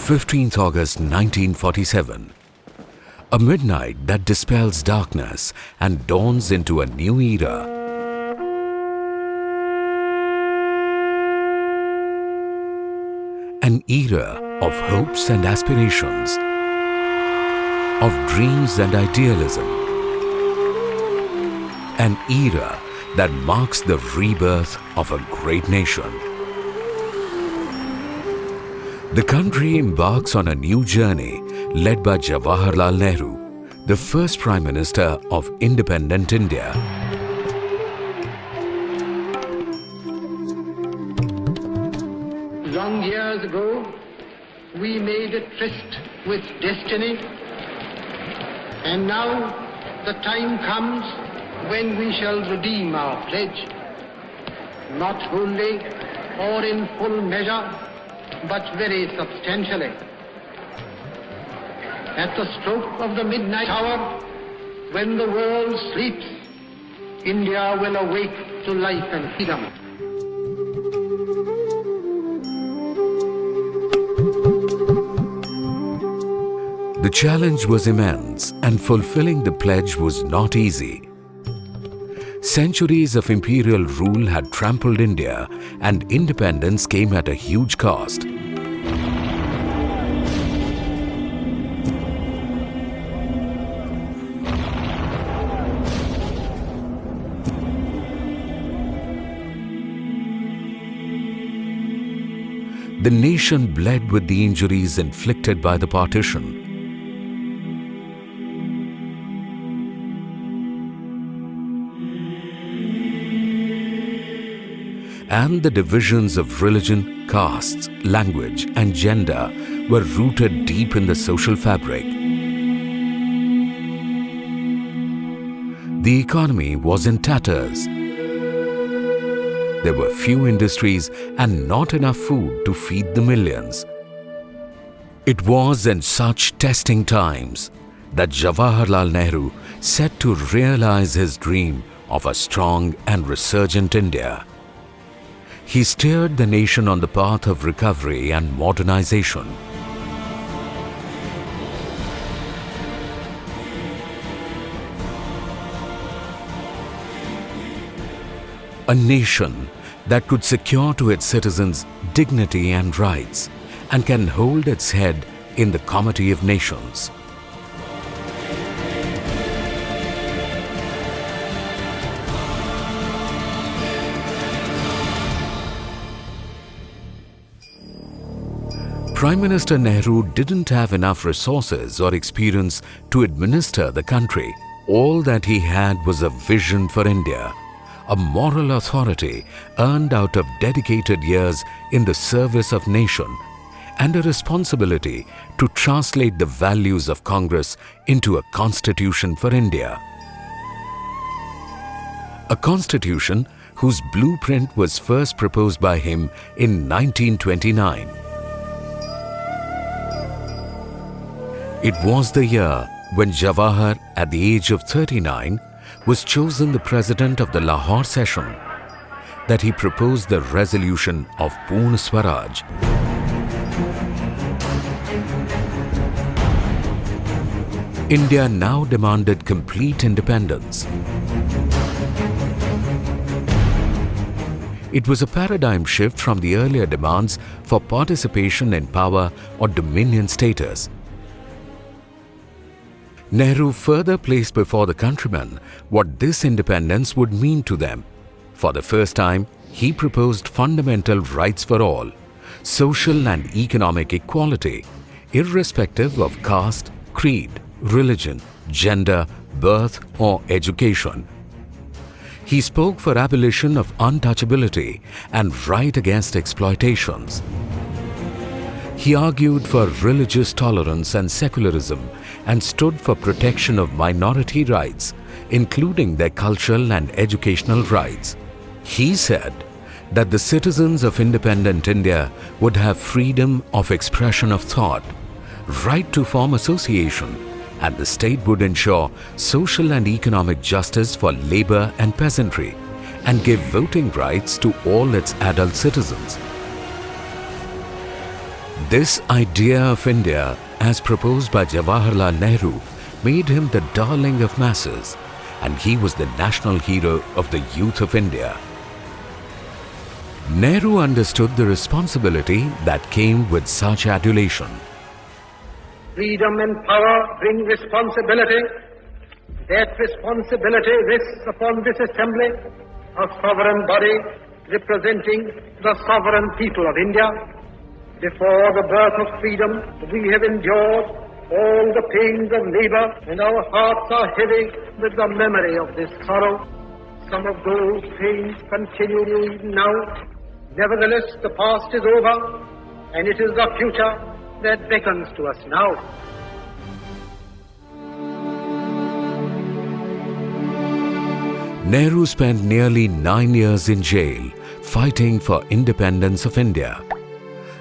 15th August 1947. A midnight that dispels darkness and dawns into a new era. An era of hopes and aspirations, of dreams and idealism. An era that marks the rebirth of a great nation. The country embarks on a new journey led by Jawaharlal Nehru, the first Prime Minister of independent India. Long years ago, we made a tryst with destiny, and now the time comes when we shall redeem our pledge, not wholly or in full measure, but very substantially. At the stroke of the midnight hour, when the world sleeps, India will awake to life and freedom. The challenge was immense, and fulfilling the pledge was not easy. Centuries of imperial rule had trampled India, and independence came at a huge cost. The nation bled with the injuries inflicted by the partition. And the divisions of religion, castes, language and gender were rooted deep in the social fabric. The economy was in tatters. There were few industries and not enough food to feed the millions. It was in such testing times that Jawaharlal Nehru set to realize his dream of a strong and resurgent India. He steered the nation on the path of recovery and modernization. A nation that could secure to its citizens dignity and rights and can hold its head in the comity of nations. Prime Minister Nehru didn't have enough resources or experience to administer the country. All that he had was a vision for India, a moral authority earned out of dedicated years in the service of nation, and a responsibility to translate the values of Congress into a constitution for India. A constitution whose blueprint was first proposed by him in 1929. It was the year when Jawahar, at the age of 39, was chosen the president of the Lahore session, that he proposed the resolution of Purna Swaraj. India now demanded complete independence. It was a paradigm shift from the earlier demands for participation in power or dominion status. Nehru further placed before the countrymen what this independence would mean to them. For the first time, he proposed fundamental rights for all, social and economic equality, irrespective of caste, creed, religion, gender, birth or education. He spoke for abolition of untouchability and right against exploitations. He argued for religious tolerance and secularism and stood for protection of minority rights, including their cultural and educational rights. He said that the citizens of independent India would have freedom of expression of thought, right to form association, and the state would ensure social and economic justice for labor and peasantry and give voting rights to all its adult citizens. This idea of India, as proposed by Jawaharlal Nehru, made him the darling of masses, and he was the national hero of the youth of India. Nehru understood the responsibility that came with such adulation. Freedom and power bring responsibility. That responsibility rests upon this assembly, a sovereign body representing the sovereign people of India. Before the birth of freedom, we have endured all the pains of labor, and our hearts are heavy with the memory of this sorrow. Some of those pains continue even now. Nevertheless, the past is over, and it is the future that beckons to us now. Nehru spent nearly 9 years in jail, fighting for independence of India.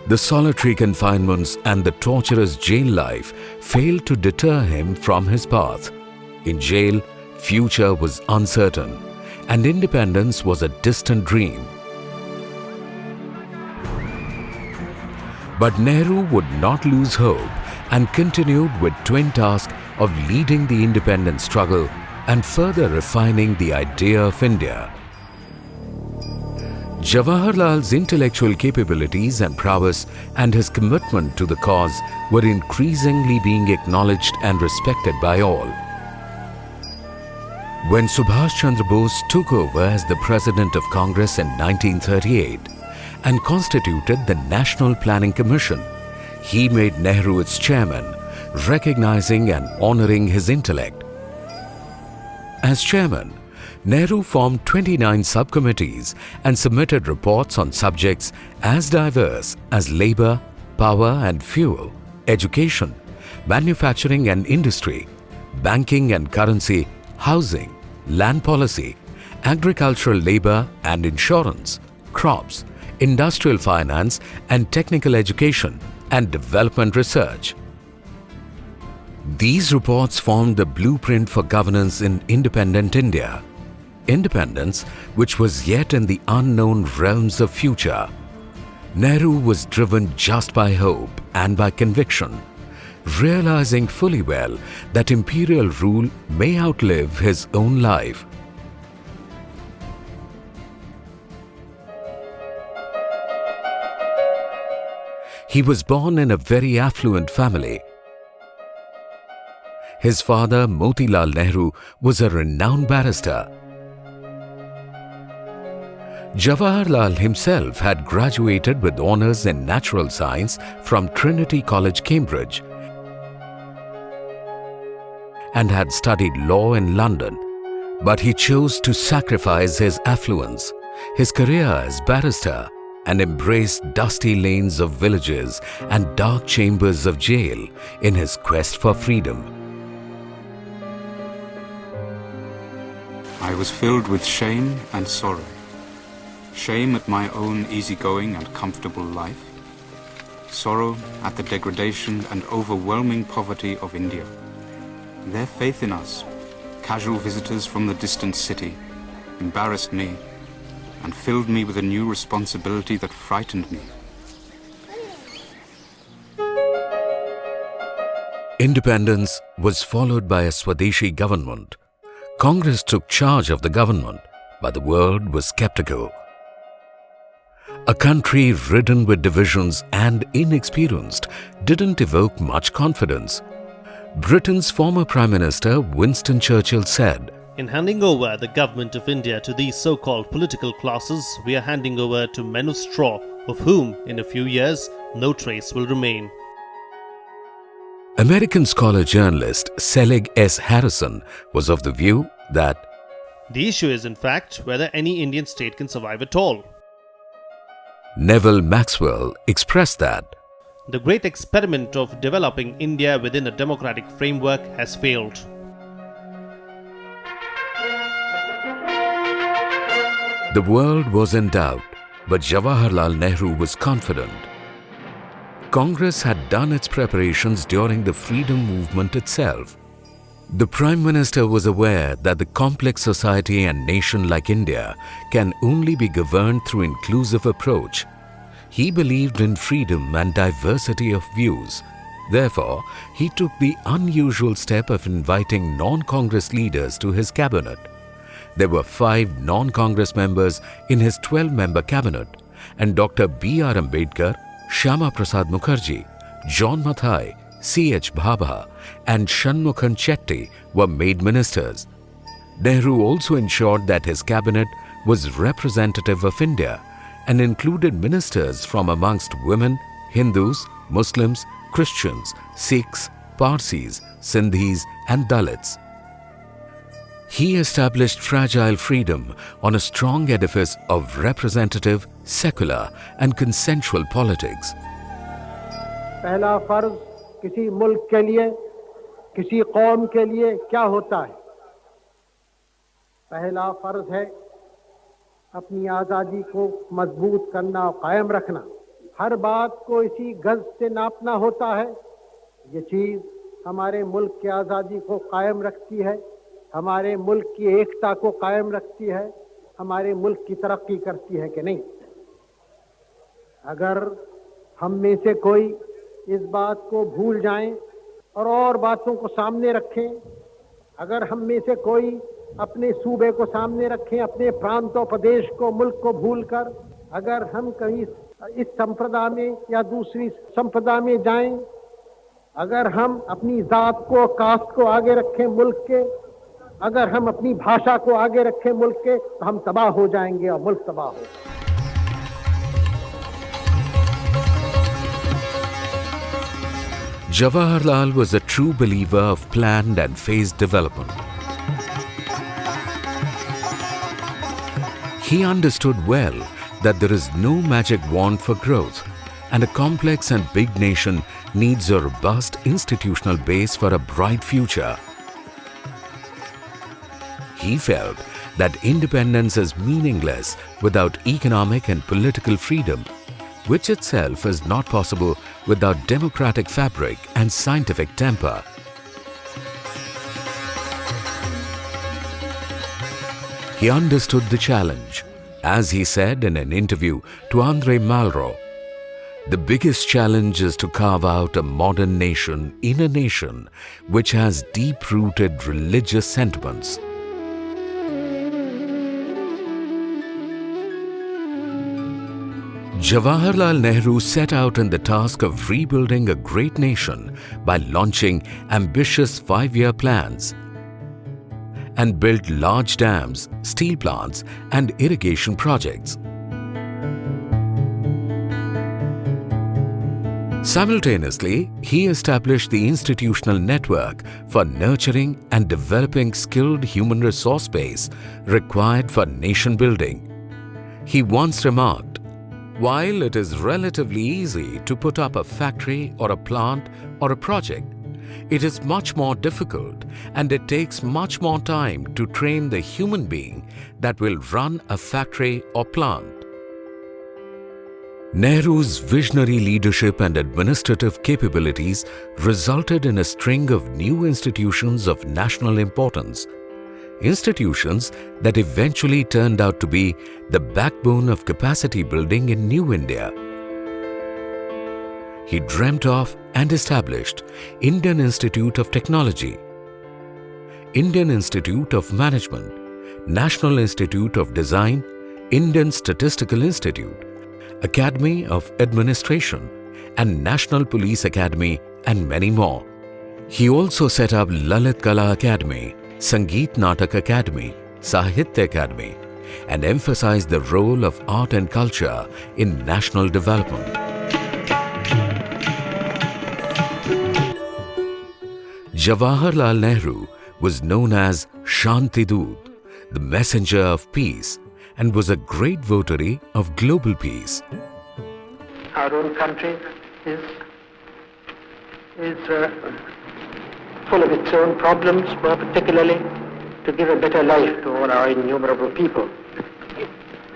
The solitary confinements and the torturous jail life failed to deter him from his path. In jail, future was uncertain, and independence was a distant dream. But Nehru would not lose hope and continued with twin task of leading the independence struggle and further refining the idea of India. Jawaharlal's intellectual capabilities and prowess and his commitment to the cause were increasingly being acknowledged and respected by all. When Subhas Chandra Bose took over as the President of Congress in 1938 and constituted the National Planning Commission, he made Nehru its chairman, recognizing and honoring his intellect. As chairman, Nehru formed 29 subcommittees and submitted reports on subjects as diverse as labor, power and fuel, education, manufacturing and industry, banking and currency, housing, land policy, agricultural labor and insurance, crops, industrial finance and technical education and development research. These reports formed the blueprint for governance in independent India. Independence, which was yet in the unknown realms of future. Nehru was driven just by hope and by conviction, realizing fully well that imperial rule may outlive his own life. He was born in a very affluent family. His father, Motilal Nehru, was a renowned barrister. Jawaharlal himself had graduated with honours in natural science from Trinity College, Cambridge, and had studied law in London, but he chose to sacrifice his affluence, his career as barrister, and embrace dusty lanes of villages and dark chambers of jail in his quest for freedom. I was filled with shame and sorrow. Shame at my own easygoing and comfortable life. Sorrow at the degradation and overwhelming poverty of India. Their faith in us, casual visitors from the distant city, embarrassed me and filled me with a new responsibility that frightened me. Independence was followed by a Swadeshi government. Congress took charge of the government, but the world was skeptical. A country ridden with divisions and inexperienced didn't evoke much confidence. Britain's former Prime Minister Winston Churchill said, "In handing over the government of India to these so-called political classes, we are handing over to men of straw, of whom, in a few years, no trace will remain." American scholar-journalist Selig S. Harrison was of the view that the issue is, in fact, whether any Indian state can survive at all. Neville Maxwell expressed that the great experiment of developing India within a democratic framework has failed. The world was in doubt, but Jawaharlal Nehru was confident. Congress had done its preparations during the freedom movement itself. The Prime Minister was aware that the complex society and nation like India can only be governed through inclusive approach. He believed in freedom and diversity of views. Therefore, he took the unusual step of inviting non-Congress leaders to his cabinet. There were 5 non-Congress members in his 12-member cabinet, and Dr. B.R. Ambedkar, Shyama Prasad Mukherjee, John Mathai, C.H. Bhabha, and Shanmughan Chetty were made ministers. Nehru also ensured that his cabinet was representative of India and included ministers from amongst women, Hindus, Muslims, Christians, Sikhs, Parsis, Sindhis, and Dalits. He established fragile freedom on a strong edifice of representative, secular, and consensual politics. पहला फर्ज किसी मुल्क के लिए, किसी कौम के लिए क्या होता है? पहला फर्ज है अपनी आज़ादी को मजबूत करना और कायम रखना। हर बात को इसी गज से नापना होता है। ये चीज़ हमारे मुल्क की आज़ादी को कायम रखती है, हमारे मुल्क की एकता को कायम रखती है, हमारे मुल्क की तरक्की करती है कि नहीं? अगर हम में से कोई इस बात को भूल जाएं और बातों को सामने रखें, अगर हम में से कोई अपने सूबे को सामने रखें, अपने प्रांत और प्रदेश को, मुल्क को भूलकर अगर हम कहीं इस संप्रदाय में या दूसरी संप्रदाय में जाएं, अगर हम अपनी जात को, कास्ट को आगे रखें मुल्क के, अगर हम अपनी भाषा को आगे रखें मुल्क के, तो हम तबाह हो जाएंगे और मुल्क तबाह होगा। Jawaharlal was a true believer of planned and phased development. He understood well that there is no magic wand for growth, and a complex and big nation needs a robust institutional base for a bright future. He felt that independence is meaningless without economic and political freedom, which itself is not possible without democratic fabric and scientific temper. He understood the challenge. As he said in an interview to Andre Malraux, the biggest challenge is to carve out a modern nation in a nation which has deep-rooted religious sentiments. Jawaharlal Nehru set out in the task of rebuilding a great nation by launching ambitious 5-year plans and built large dams, steel plants, and irrigation projects. Simultaneously, he established the institutional network for nurturing and developing skilled human resource base required for nation building. He once remarked, "While it is relatively easy to put up a factory or a plant or a project, it is much more difficult and it takes much more time to train the human being that will run a factory or plant." Nehru's visionary leadership and administrative capabilities resulted in a string of new institutions of national importance, institutions that eventually turned out to be the backbone of capacity building in New India. He dreamt of and established Indian Institute of Technology, Indian Institute of Management, National Institute of Design, Indian Statistical Institute, Academy of Administration, and National Police Academy, and many more. He also set up Lalit Kala Academy, Sangeet Natak Academy, Sahitya Academy, and emphasized the role of art and culture in national development. Jawaharlal Nehru was known as Shanti Doot, the messenger of peace, and was a great votary of global peace. Our own country is full of its own problems, more particularly to give a better life to all our innumerable people.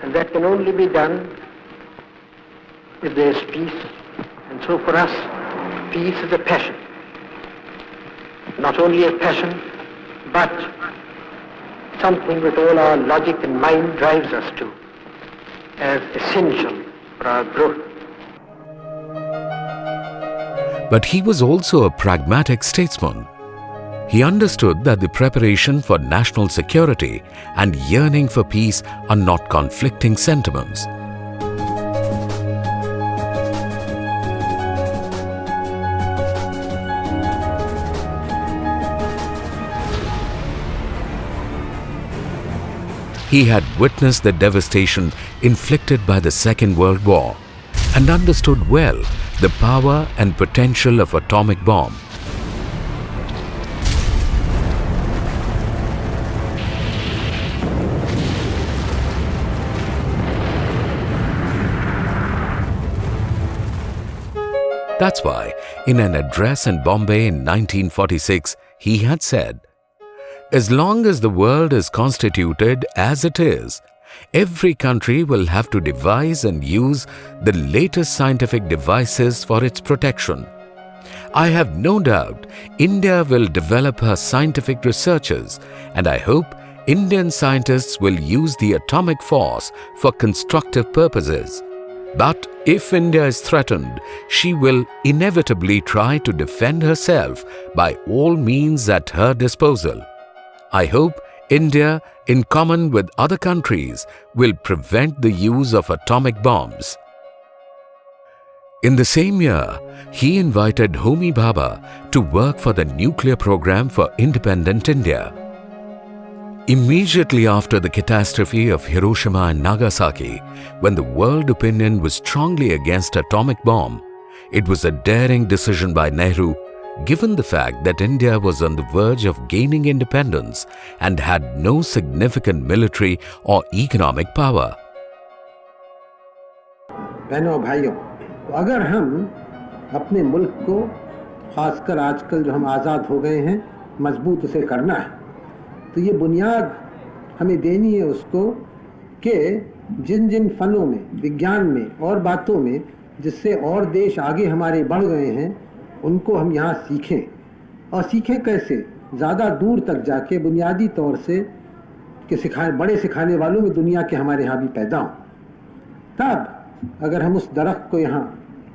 And that can only be done if there is peace. And so for us, peace is a passion. Not only a passion, but something that all our logic and mind drives us to as essential for our growth But he was also a pragmatic statesman. He understood that the preparation for national security and yearning for peace are not conflicting sentiments. He had witnessed the devastation inflicted by the Second World War and understood well the power and potential of atomic bomb. That's why, in an address in Bombay in 1946, he had said, "As long as the world is constituted as it is, every country will have to devise and use the latest scientific devices for its protection. I have no doubt India will develop her scientific researches, and I hope Indian scientists will use the atomic force for constructive purposes. But if India is threatened, she will inevitably try to defend herself by all means at her disposal. I hope India, in common with other countries, will prevent the use of atomic bombs." In the same year, he invited Homi Bhabha to work for the nuclear program for independent India. Immediately after the catastrophe of Hiroshima and Nagasaki, when the world opinion was strongly against atomic bomb, it was a daring decision by Nehru, given the fact that India was on the verge of gaining independence and had no significant military or economic power. बहनों और भाइयों, तो अगर हम अपने मुल्क को, खासकर आजकल जो हम आज़ाद हो गए हैं, मजबूत उसे करना है, तो ये बुनियाद हमें देनी है उसको कि जिन जिन फनों में, विज्ञान में और बातों में जिससे और देश आगे हमारे बढ़ गए हैं, उनको हम यहाँ सीखें। और सीखें कैसे? ज़्यादा दूर तक जाके बुनियादी तौर से कि बड़े सिखाने वालों में दुनिया के हमारे यहाँ भी पैदा हों। तब अगर हम उस दरख्त को यहाँ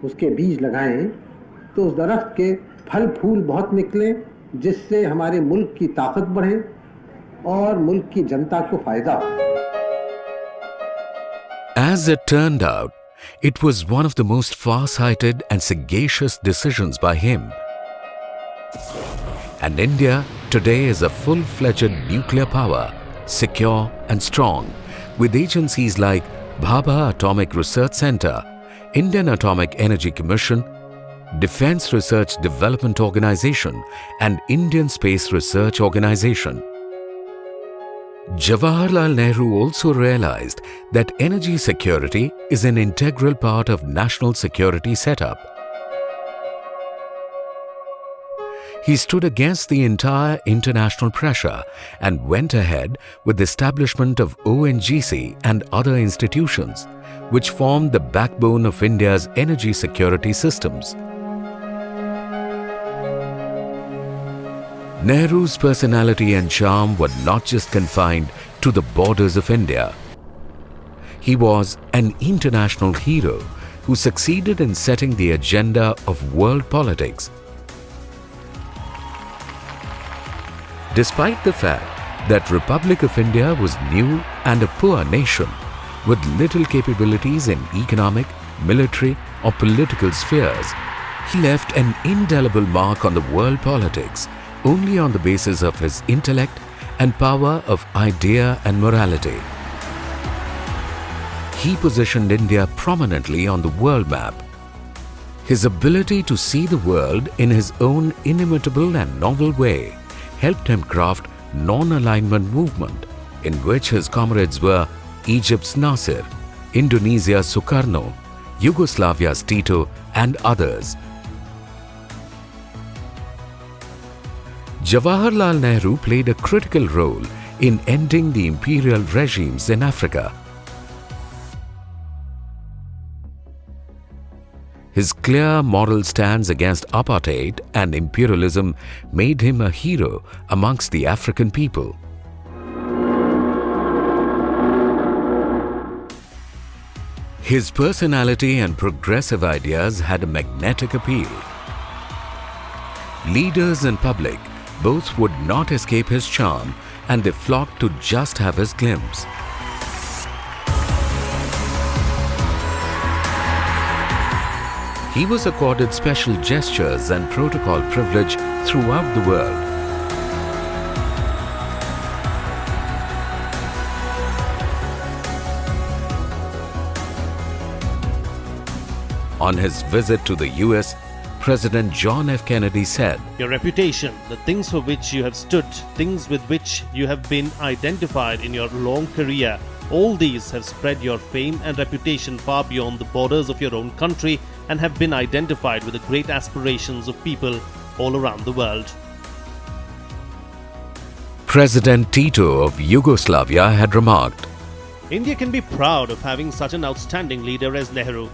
उसके बीज लगाएं तो उस दरख्त के फल फूल बहुत निकलें, जिससे हमारे मुल्क की ताकत बढ़े और मुल्क की जनता को फायदा हो। As it turned out, it was one of the most far-sighted and sagacious decisions by him. And India today is a full-fledged nuclear power, secure and strong, with agencies like Bhabha Atomic Research Center, Indian Atomic Energy Commission, Defence Research Development Organization, and Indian Space Research Organization. Jawaharlal Nehru also realized that energy security is an integral part of national security setup. He stood against the entire international pressure and went ahead with the establishment of ONGC and other institutions, which formed the backbone of India's energy security systems. Nehru's personality and charm were not just confined to the borders of India. He was an international hero who succeeded in setting the agenda of world politics. Despite the fact that Republic of India was new and a poor nation, with little capabilities in economic, military or political spheres, he left an indelible mark on the world politics only on the basis of his intellect and power of idea and morality. He positioned India prominently on the world map. His ability to see the world in his own inimitable and novel way helped him craft non-alignment movement, in which his comrades were Egypt's Nasser, Indonesia's Sukarno, Yugoslavia's Tito, and others. Jawaharlal Nehru played a critical role in ending the imperial regimes in Africa. His clear moral stance against apartheid and imperialism made him a hero amongst the African people. His personality and progressive ideas had a magnetic appeal. Leaders and public both would not escape his charm, and they flocked to just have his glimpse. He was accorded special gestures and protocol privilege throughout the world. On his visit to the US, President John F. Kennedy said, "Your reputation, the things for which you have stood, things with which you have been identified in your long career, all these have spread your fame and reputation far beyond the borders of your own country and have been identified with the great aspirations of people all around the world." President Tito of Yugoslavia had remarked, India can be proud of having such an outstanding leader as Nehru,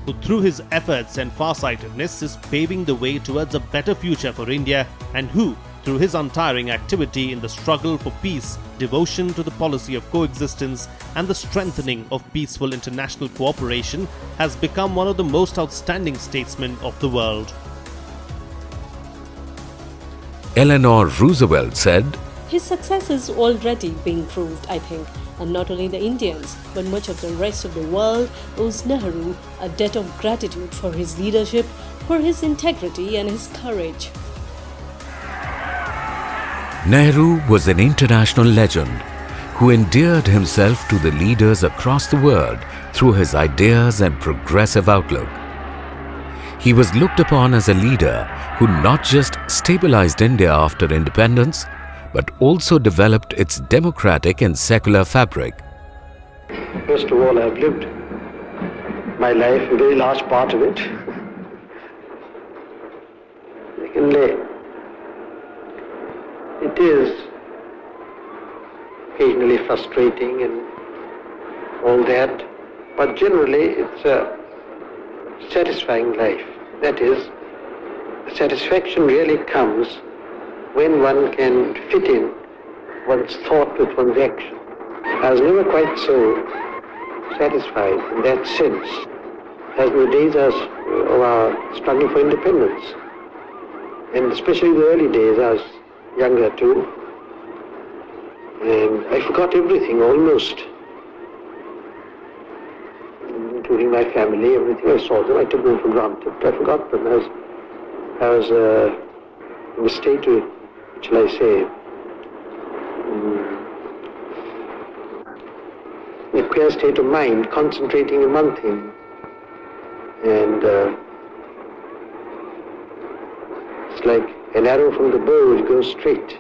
who through his efforts and farsightedness is paving the way towards a better future for India, and who, through his untiring activity in the struggle for peace, devotion to the policy of coexistence, and the strengthening of peaceful international cooperation, has become one of the most outstanding statesmen of the world. Eleanor Roosevelt said, His success is already being proved, I think, and not only the Indians, but much of the rest of the world owes Nehru a debt of gratitude for his leadership, for his integrity and his courage. Nehru was an international legend who endeared himself to the leaders across the world through his ideas and progressive outlook. He was looked upon as a leader who not just stabilized India after independence, but also developed its democratic and secular fabric. First of all, I've lived my life, a very large part of it. Secondly, it is occasionally frustrating and all that, but generally it's a satisfying life. That is, satisfaction really comes when one can fit in one's thought with one's action. I was never quite so satisfied in that sense as in the days of our struggle for independence. And especially the early days, I was younger too, and I forgot everything almost, including my family, everything. I saw them, I took them for granted. I forgot them. I was in a state of, shall I say, a queer state of mind, concentrating on one thing, and it's like an arrow from the bow, it goes straight.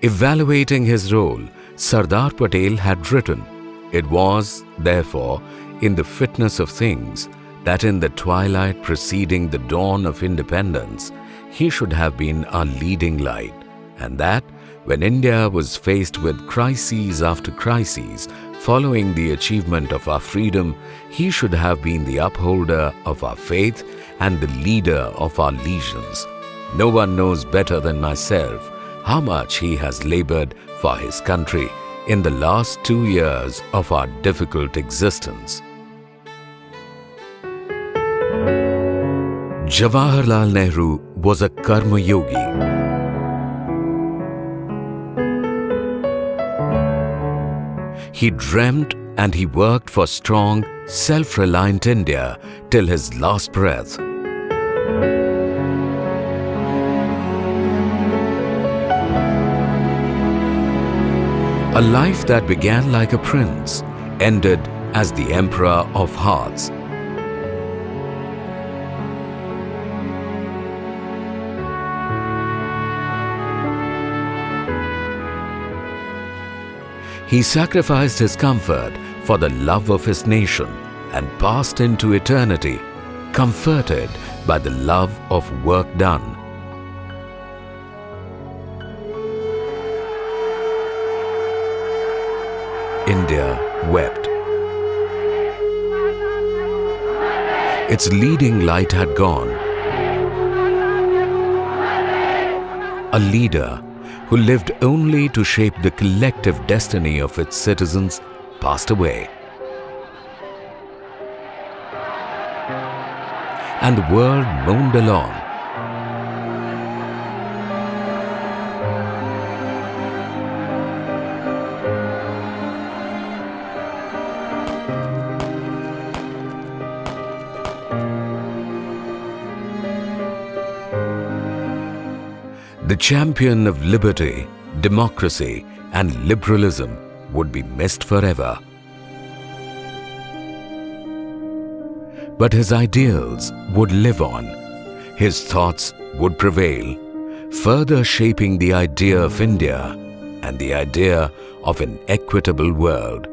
Evaluating his role, Sardar Patel had written, "It was, therefore, in the fitness of things that in the twilight preceding the dawn of independence, he should have been our leading light, and that when India was faced with crises after crises following the achievement of our freedom, he should have been the upholder of our faith and the leader of our legions. No one knows better than myself how much he has labored for his country in the last 2 years of our difficult existence." Jawaharlal Nehru was a karma yogi. He dreamt and he worked for strong, self-reliant India till his last breath. A life that began like a prince ended as the Emperor of Hearts. He sacrificed his comfort for the love of his nation and passed into eternity, comforted by the love of work done. India wept. Its leading light had gone. A leader who lived only to shape the collective destiny of its citizens passed away. And the world moaned along. The champion of liberty, democracy, and liberalism would be missed forever. But his ideals would live on. His thoughts would prevail, further shaping the idea of India and the idea of an equitable world.